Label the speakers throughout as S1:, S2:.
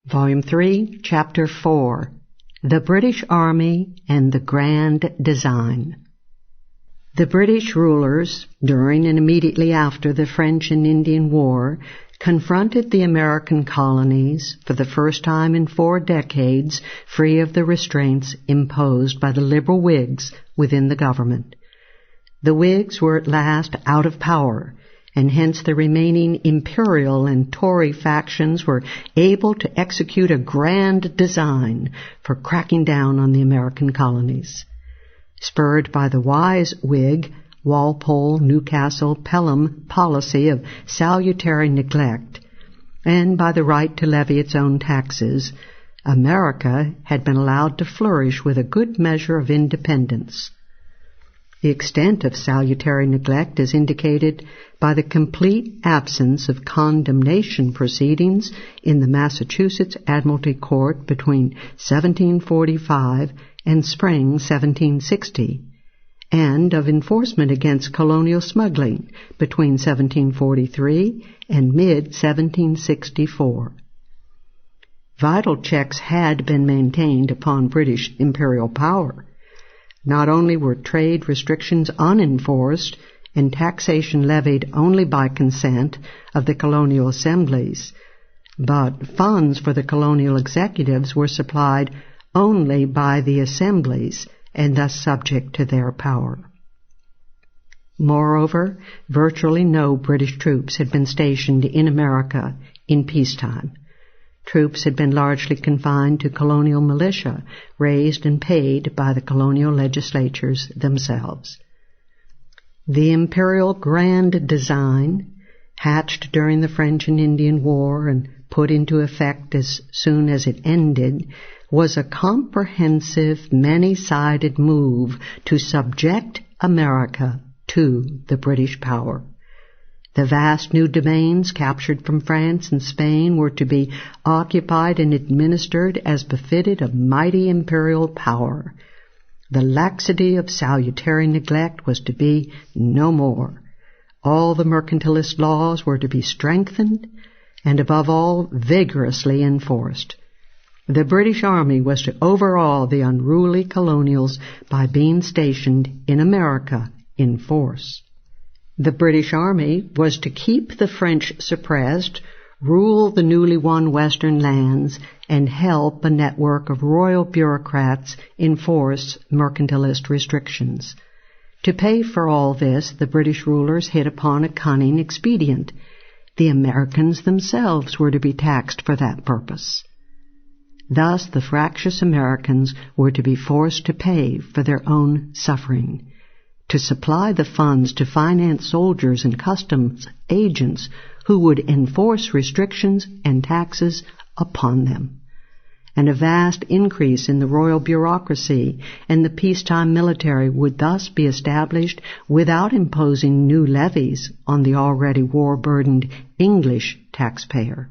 S1: Volume 3, Chapter 4, The British Army and the Grand Design. The British rulers, during and immediately after the French and Indian War, confronted the American colonies for the first time in 4 decades free of the restraints imposed by the liberal Whigs within the government. The Whigs were at last out of power, and hence the remaining imperial and Tory factions were able to execute a grand design for cracking down on the American colonies. Spurred by the wise Whig, Walpole, Newcastle, Pelham policy of salutary neglect, and by the right to levy its own taxes, America had been allowed to flourish with a good measure of independence. The extent of salutary neglect is indicated by the complete absence of condemnation proceedings in the Massachusetts Admiralty Court between 1745 and spring 1760, and of enforcement against colonial smuggling between 1743 and mid-1764. Vital checks had been maintained upon British imperial power. Not only were trade restrictions unenforced and taxation levied only by consent of the colonial assemblies, but funds for the colonial executives were supplied only by the assemblies and thus subject to their power. Moreover, virtually no British troops had been stationed in America in peacetime. Troops had been largely confined to colonial militia, raised and paid by the colonial legislatures themselves. The imperial grand design, hatched during the French and Indian War and put into effect as soon as it ended, was a comprehensive, many-sided move to subject America to the British power. The vast new domains captured from France and Spain were to be occupied and administered as befitted a mighty imperial power. The laxity of salutary neglect was to be no more. All the mercantilist laws were to be strengthened and, above all, vigorously enforced. The British Army was to overawe the unruly colonials by being stationed in America in force. The British Army was to keep the French suppressed, rule the newly won western lands, and help a network of royal bureaucrats enforce mercantilist restrictions. To pay for all this, the British rulers hit upon a cunning expedient. The Americans themselves were to be taxed for that purpose. Thus, the fractious Americans were to be forced to pay for their own suffering, to supply the funds to finance soldiers and customs agents who would enforce restrictions and taxes upon them. And a vast increase in the royal bureaucracy and the peacetime military would thus be established without imposing new levies on the already war-burdened English taxpayer.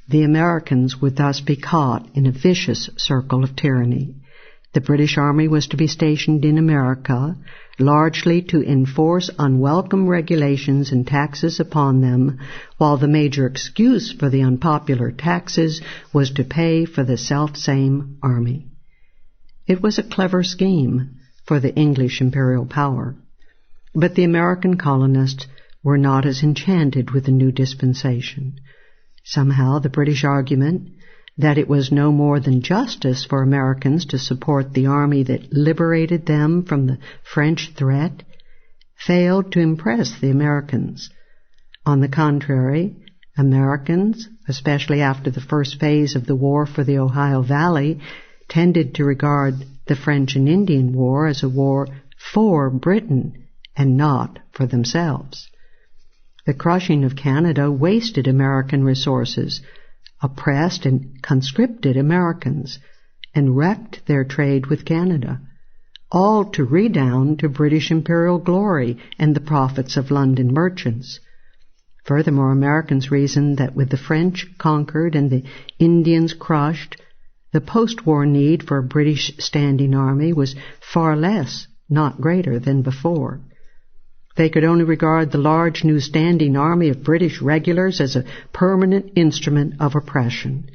S1: The Americans would thus be caught in a vicious circle of tyranny. The British Army was to be stationed in America, largely to enforce unwelcome regulations and taxes upon them, while the major excuse for the unpopular taxes was to pay for the selfsame army. It was a clever scheme for the English imperial power, but the American colonists were not as enchanted with the new dispensation. Somehow the British argument that it was no more than justice for Americans to support the army that liberated them from the French threat failed to impress the Americans. On the contrary, Americans, especially after the first phase of the war for the Ohio Valley, tended to regard the French and Indian War as a war for Britain and not for themselves. The crushing of Canada wasted American resources, oppressed and conscripted Americans, and wrecked their trade with Canada, all to redound to British imperial glory and the profits of London merchants. Furthermore, Americans reasoned that with the French conquered and the Indians crushed, the post-war need for a British standing army was far less, not greater, than before. They could only regard the large new standing army of British regulars as a permanent instrument of oppression.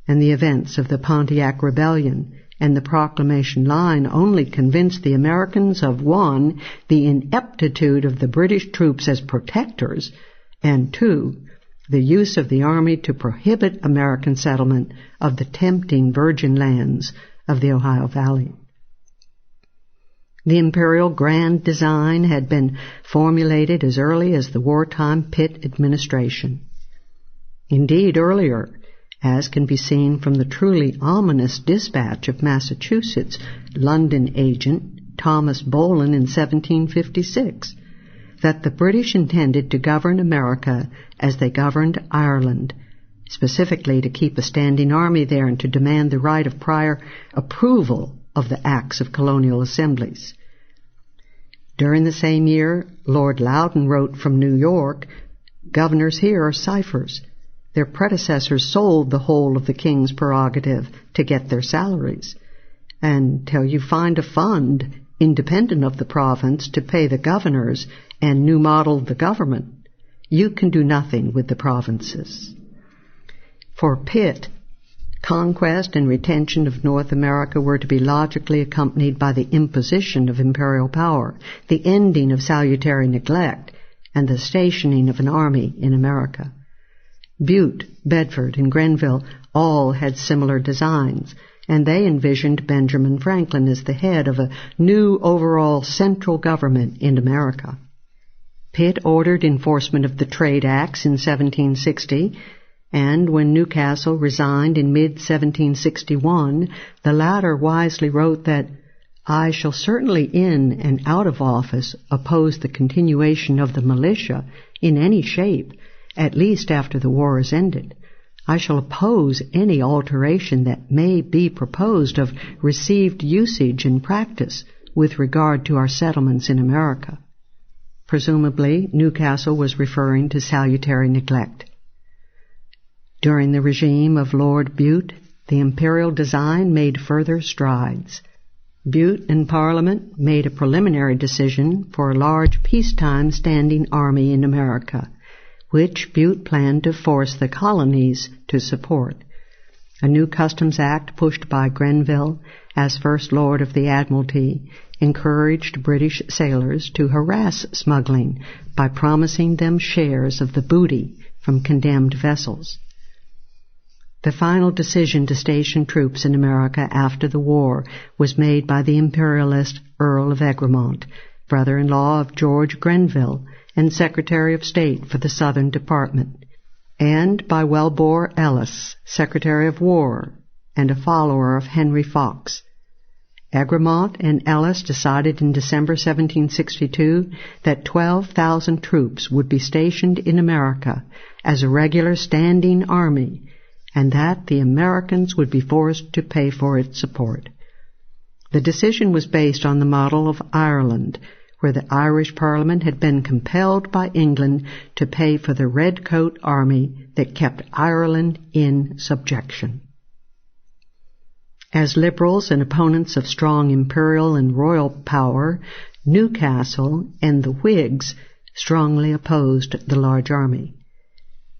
S1: and the events of the Pontiac Rebellion and the Proclamation line only convinced the Americans of, one, the ineptitude of the British troops as protectors, and two, the use of the Army to prohibit American settlement of the tempting virgin lands of the Ohio Valley. The imperial grand design had been formulated as early as the wartime Pitt administration. Indeed, earlier, as can be seen from the truly ominous dispatch of Massachusetts London agent Thomas Bolin in 1756, that the British intended to govern America as they governed Ireland, specifically to keep a standing army there and to demand the right of prior approval of the acts of colonial assemblies. During the same year, Lord Loudon wrote from New York, "Governors here are ciphers. Their predecessors sold the whole of the king's prerogative to get their salaries. And till you find a fund independent of the province to pay the governors and new model the government, you can do nothing with the provinces." For Pitt, conquest and retention of North America were to be logically accompanied by the imposition of imperial power, the ending of salutary neglect, and the stationing of an army in America. Butte, Bedford, and Grenville all had similar designs, and they envisioned Benjamin Franklin as the head of a new overall central government in America. Pitt ordered enforcement of the Trade Acts in 1760, and when Newcastle resigned in mid-1761, the latter wisely wrote that, "I shall certainly in and out of office oppose the continuation of the militia in any shape, at least after the war is ended. I shall oppose any alteration that may be proposed of received usage and practice with regard to our settlements in America." Presumably, Newcastle was referring to salutary neglect. During the regime of Lord Bute, the imperial design made further strides. Bute and Parliament made a preliminary decision for a large peacetime standing army in America, which Bute planned to force the colonies to support. A new Customs Act pushed by Grenville as First Lord of the Admiralty encouraged British sailors to harass smuggling by promising them shares of the booty from condemned vessels. The final decision to station troops in America after the war was made by the imperialist Earl of Egremont, brother-in-law of George Grenville and Secretary of State for the Southern Department, and by Welbore Ellis, Secretary of War and a follower of Henry Fox. Egremont and Ellis decided in December 1762 that 12,000 troops would be stationed in America as a regular standing army, and that the Americans would be forced to pay for its support. The decision was based on the model of Ireland, where the Irish Parliament had been compelled by England to pay for the Redcoat Army that kept Ireland in subjection. As liberals and opponents of strong imperial and royal power, Newcastle and the Whigs strongly opposed the large army.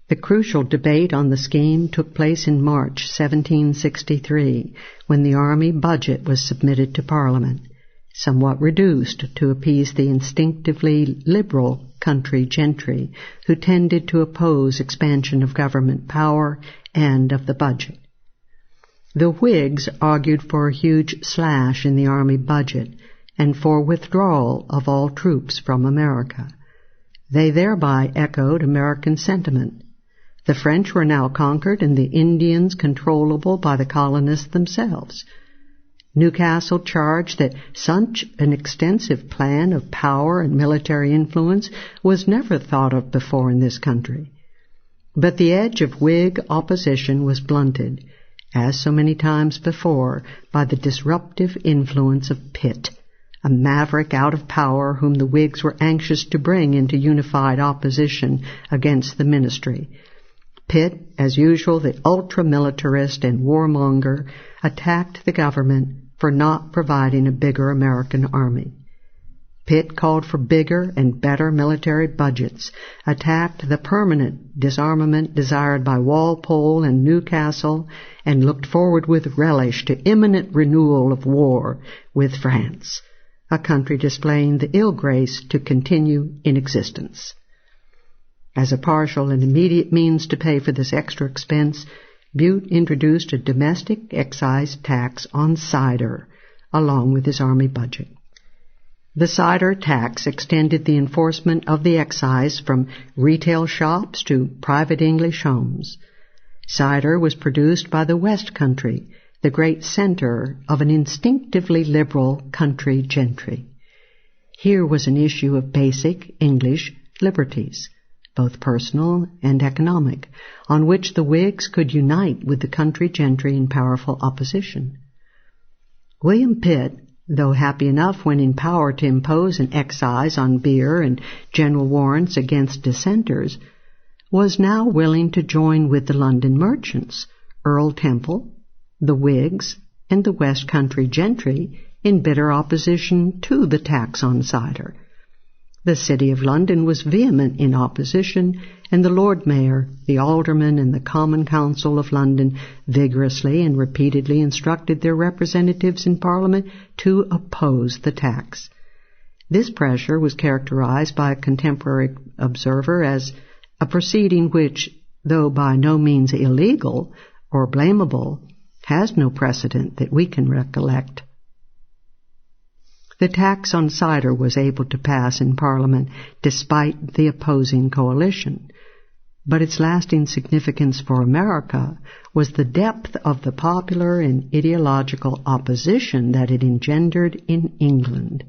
S1: The crucial debate on the scheme took place in March 1763, when the army budget was submitted to Parliament, somewhat reduced to appease the instinctively liberal country gentry who tended to oppose expansion of government power and of the budget. The Whigs argued for a huge slash in the army budget and for withdrawal of all troops from America. They thereby echoed American sentiment. The French were now conquered and the Indians controllable by the colonists themselves. Newcastle charged that such an extensive plan of power and military influence was never thought of before in this country. But the edge of Whig opposition was blunted, as so many times before, by the disruptive influence of Pitt, a maverick out of power whom the Whigs were anxious to bring into unified opposition against the ministry. Pitt, as usual the ultra-militarist and warmonger, attacked the government for not providing a bigger American army. Pitt called for bigger and better military budgets, attacked the permanent disarmament desired by Walpole and Newcastle, and looked forward with relish to imminent renewal of war with France, a country displaying the ill grace to continue in existence. As a partial and immediate means to pay for this extra expense, Bute introduced a domestic excise tax on cider, along with his army budget. The cider tax extended the enforcement of the excise from retail shops to private English homes. Cider was produced by the West Country, the great center of an instinctively liberal country gentry. Here was an issue of basic English liberties, both personal and economic, on which the Whigs could unite with the country gentry in powerful opposition. William Pitt, though happy enough when in power to impose an excise on beer and general warrants against dissenters, was now willing to join with the London merchants, Earl Temple, the Whigs, and the West Country gentry in bitter opposition to the tax on cider. The City of London was vehement in opposition, and the Lord Mayor, the Aldermen, and the Common Council of London vigorously and repeatedly instructed their representatives in Parliament to oppose the tax. This pressure was characterized by a contemporary observer as a proceeding which, though by no means illegal or blamable, has no precedent that we can recollect. The tax on cider was able to pass in Parliament despite the opposing coalition, but its lasting significance for America was the depth of the popular and ideological opposition that it engendered in England.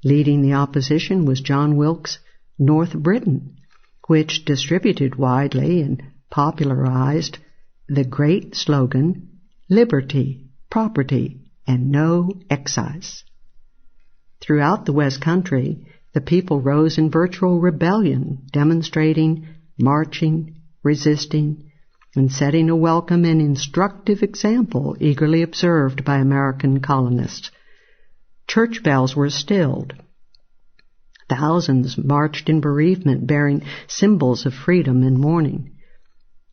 S1: Leading the opposition was John Wilkes' North Britain, which distributed widely and popularized the great slogan, "Liberty, property, and no excise." Throughout the West Country, the people rose in virtual rebellion, demonstrating, marching, resisting, and setting a welcome and instructive example eagerly observed by American colonists. Church bells were stilled. Thousands marched in bereavement, bearing symbols of freedom and mourning.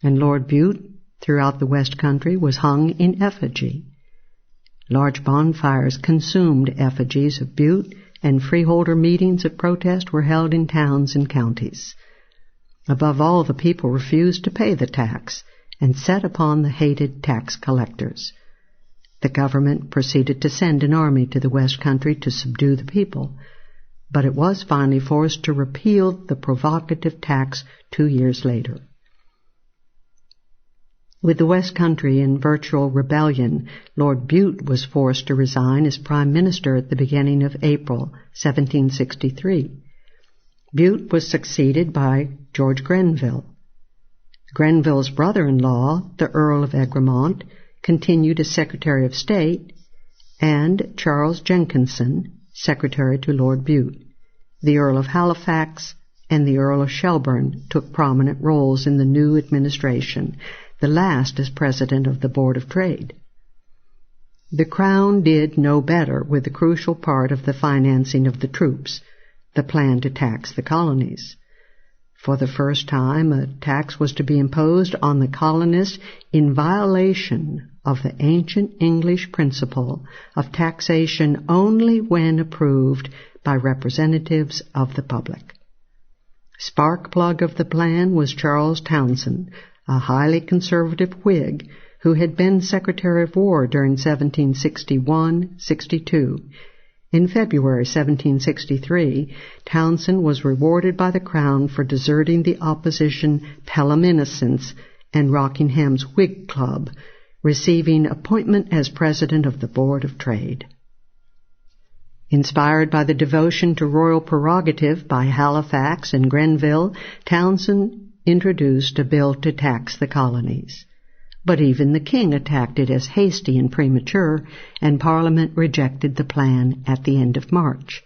S1: And Lord Bute, throughout the West Country, was hung in effigy. Large bonfires consumed effigies of Bute, and freeholder meetings of protest were held in towns and counties. Above all, the people refused to pay the tax and set upon the hated tax collectors. The government proceeded to send an army to the West Country to subdue the people, but it was finally forced to repeal the provocative tax 2 years later. With the West Country in virtual rebellion, Lord Bute was forced to resign as Prime Minister at the beginning of April 1763. Bute was succeeded by George Grenville. Grenville's brother-in-law, the Earl of Egremont, continued as Secretary of State, and Charles Jenkinson, Secretary to Lord Bute. The Earl of Halifax and the Earl of Shelburne took prominent roles in the new administration, the last as President of the Board of Trade. The Crown did no better with the crucial part of the financing of the troops, the plan to tax the colonies. For the first time, a tax was to be imposed on the colonists in violation of the ancient English principle of taxation only when approved by representatives of the public. Spark-plug of the plan was Charles Townshend, a highly conservative Whig who had been Secretary of War during 1761-62. In February 1763, Townshend was rewarded by the Crown for deserting the opposition Pelham Innocents and Rockingham's Whig Club, receiving appointment as President of the Board of Trade. Inspired by the devotion to royal prerogative by Halifax and Grenville, Townshend introduced a bill to tax the colonies. But even the king attacked it as hasty and premature, and Parliament rejected the plan at the end of March.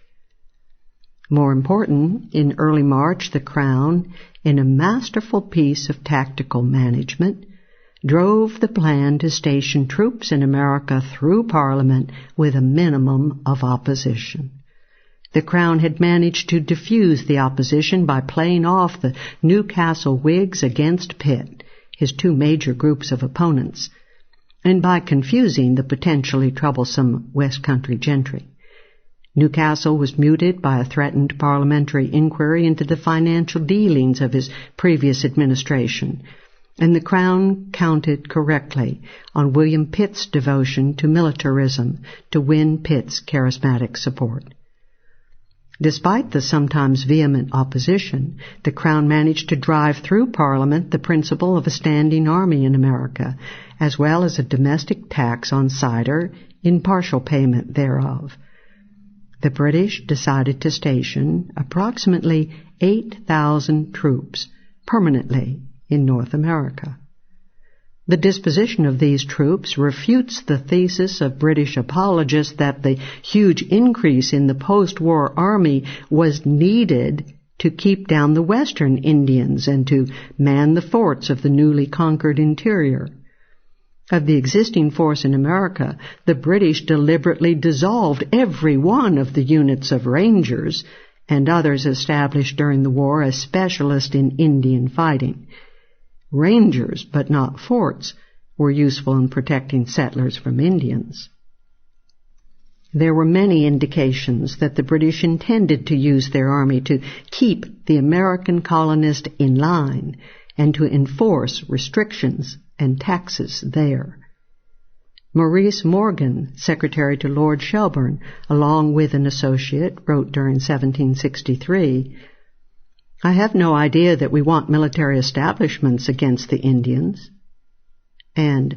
S1: More important, in early March, the Crown, in a masterful piece of tactical management, drove the plan to station troops in America through Parliament with a minimum of opposition. The Crown had managed to diffuse the opposition by playing off the Newcastle Whigs against Pitt, his two major groups of opponents, and by confusing the potentially troublesome West Country gentry. Newcastle was muted by a threatened parliamentary inquiry into the financial dealings of his previous administration, and the Crown counted correctly on William Pitt's devotion to militarism to win Pitt's charismatic support. Despite the sometimes vehement opposition, the Crown managed to drive through Parliament the principle of a standing army in America, as well as a domestic tax on cider in partial payment thereof. The British decided to station approximately 8,000 troops permanently in North America. The disposition of these troops refutes the thesis of British apologists that the huge increase in the post-war army was needed to keep down the Western Indians and to man the forts of the newly conquered interior. Of the existing force in America, the British deliberately dissolved every one of the units of Rangers and others established during the war as specialists in Indian fighting. Rangers, but not forts, were useful in protecting settlers from Indians. There were many indications that the British intended to use their army to keep the American colonist in line and to enforce restrictions and taxes there. Maurice Morgan, secretary to Lord Shelburne, along with an associate, wrote during 1763, "I have no idea that we want military establishments against the Indians, and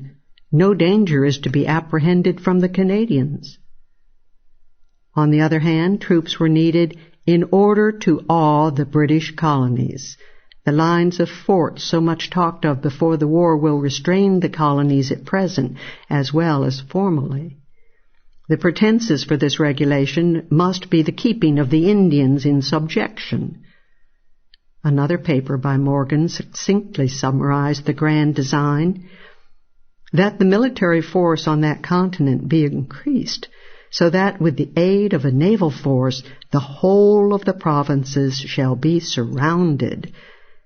S1: no danger is to be apprehended from the Canadians." On the other hand, troops were needed in order to awe the British colonies. The lines of forts so much talked of before the war will restrain the colonies at present as well as formerly. The pretenses for this regulation must be the keeping of the Indians in subjection. Another paper by Morgan succinctly summarized the grand design: that the military force on that continent be increased, so that with the aid of a naval force the whole of the provinces shall be surrounded,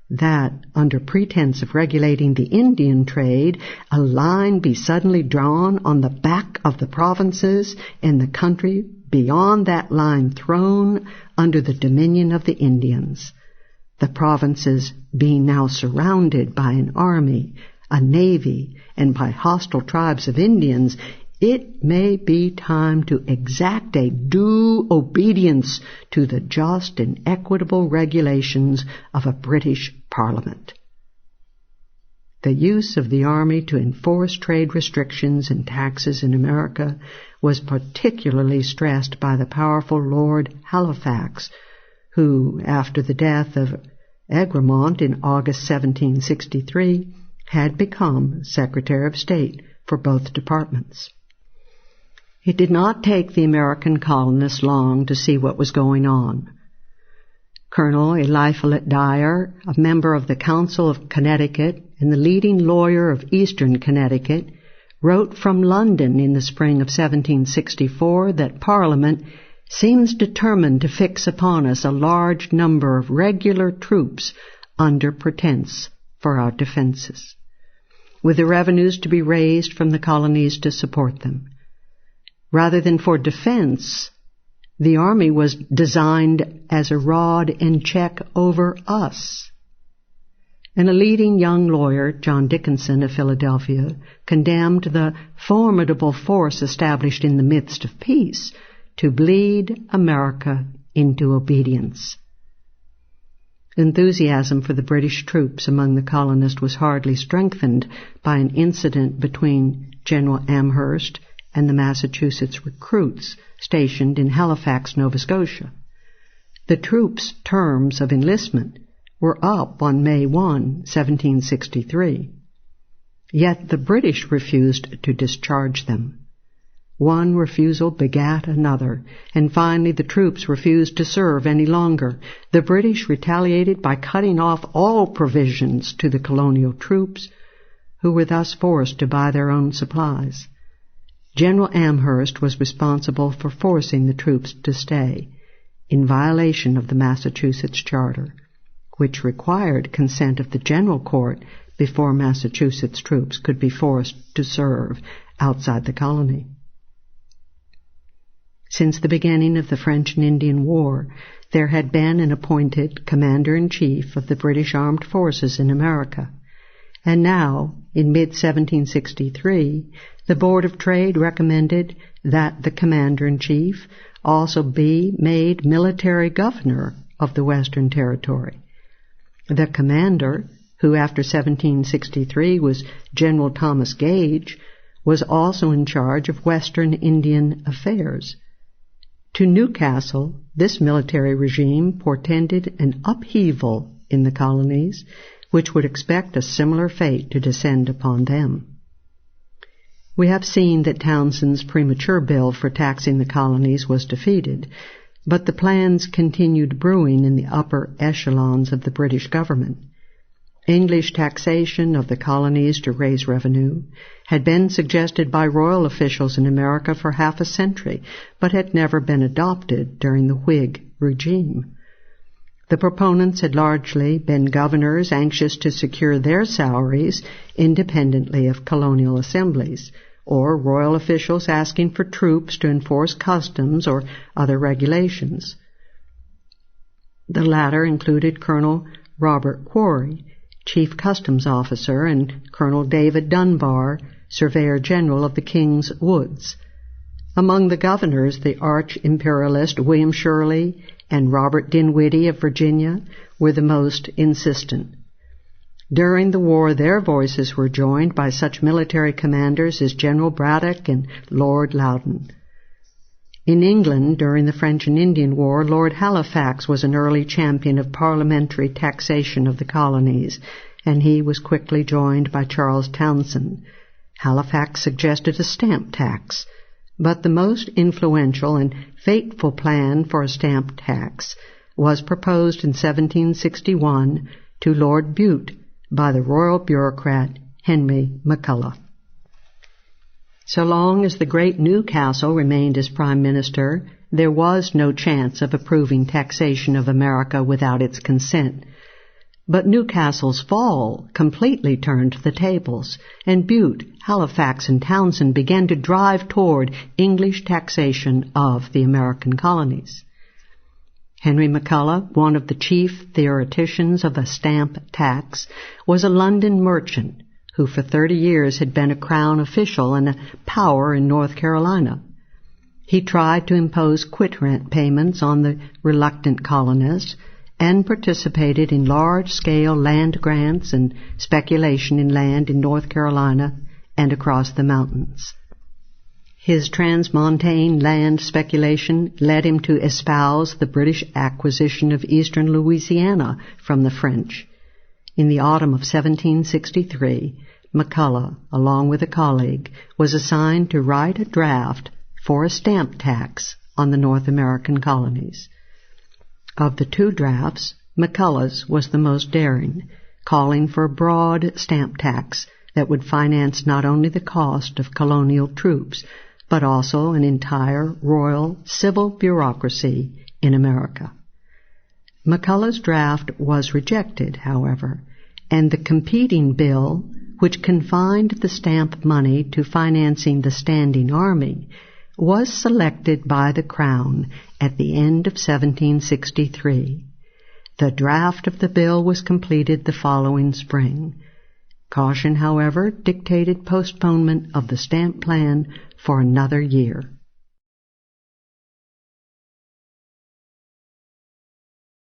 S1: that, under pretense of regulating the Indian trade, a line be suddenly drawn on the back of the provinces, and the country beyond that line thrown under the dominion of the Indians. The provinces being now surrounded by an army, a navy, and by hostile tribes of Indians, it may be time to exact a due obedience to the just and equitable regulations of a British Parliament. The use of the army to enforce trade restrictions and taxes in America was particularly stressed by the powerful Lord Halifax, who, after the death of Egremont in August 1763, had become Secretary of State for both departments. It did not take the American colonists long to see what was going on. Colonel Eliphalet Dyer, a member of the Council of Connecticut and the leading lawyer of eastern Connecticut, wrote from London in the spring of 1764 that Parliament seems determined to fix upon us a large number of regular troops under pretense for our defenses, with the revenues to be raised from the colonies to support them. Rather than for defense, the army was designed as a rod and check over us. And a leading young lawyer, John Dickinson of Philadelphia, condemned the formidable force established in the midst of peace to bleed America into obedience. Enthusiasm for the British troops among the colonists was hardly strengthened by an incident between General Amherst and the Massachusetts recruits stationed in Halifax, Nova Scotia. The troops' terms of enlistment were up on May 1, 1763. Yet the British refused to discharge them. One refusal begat another, and finally the troops refused to serve any longer. The British retaliated by cutting off all provisions to the colonial troops, who were thus forced to buy their own supplies. General Amherst was responsible for forcing the troops to stay. in violation of the Massachusetts Charter, which required consent of the General Court before Massachusetts troops could be forced to serve outside the colony. Since the beginning of the French and Indian War, there had been an appointed Commander-in-Chief of the British Armed Forces in America, and now, in mid-1763, the Board of Trade recommended that the Commander-in-Chief also be made military governor of the Western Territory. The commander, who after 1763 was General Thomas Gage, was also in charge of Western Indian affairs. To Newcastle, this military regime portended an upheaval in the colonies, which would expect a similar fate to descend upon them. We have seen that Townsend's premature bill for taxing the colonies was defeated, but the plans continued brewing in the upper echelons of the British government. English taxation of the colonies to raise revenue had been suggested by royal officials in America for half a century, but had never been adopted during the Whig regime. The proponents had largely been governors anxious to secure their salaries independently of colonial assemblies, or royal officials asking for troops to enforce customs or other regulations. The latter included Colonel Robert Quarry, Chief Customs Officer, and Colonel David Dunbar, Surveyor General of the King's Woods. Among the governors, the arch-imperialist William Shirley and Robert Dinwiddie of Virginia were the most insistent. During the war, their voices were joined by such military commanders as General Braddock and Lord Loudon. In England, during the French and Indian War, Lord Halifax was an early champion of parliamentary taxation of the colonies, and he was quickly joined by Charles Townshend. Halifax suggested a stamp tax, but the most influential and fateful plan for a stamp tax was proposed in 1761 to Lord Bute by the royal bureaucrat Henry Mcculloch. So long as the great Newcastle remained as Prime Minister, there was no chance of approving taxation of America without its consent. But Newcastle's fall completely turned the tables, and Bute, Halifax, and Townshend began to drive toward English taxation of the American colonies. Henry Mcculloch, one of the chief theoreticians of a stamp tax, was a London merchant who for 30 years had been a Crown official and a power in North Carolina. He tried to impose quit-rent payments on the reluctant colonists and participated in large-scale land grants and speculation in land in North Carolina and across the mountains. His transmontane land speculation led him to espouse the British acquisition of eastern Louisiana from the French. In the autumn of 1763, Mcculloch, along with a colleague, was assigned to write a draft for a stamp tax on the North American colonies. Of the two drafts, Mcculloch's was the most daring, calling for a broad stamp tax that would finance not only the cost of colonial troops, but also an entire royal civil bureaucracy in America. Mcculloch's draft was rejected, however, and the competing bill, which confined the stamp money to financing the standing army, was selected by the Crown at the end of 1763. The draft of the bill was completed the following spring. Caution, however, dictated postponement of the stamp plan for another year.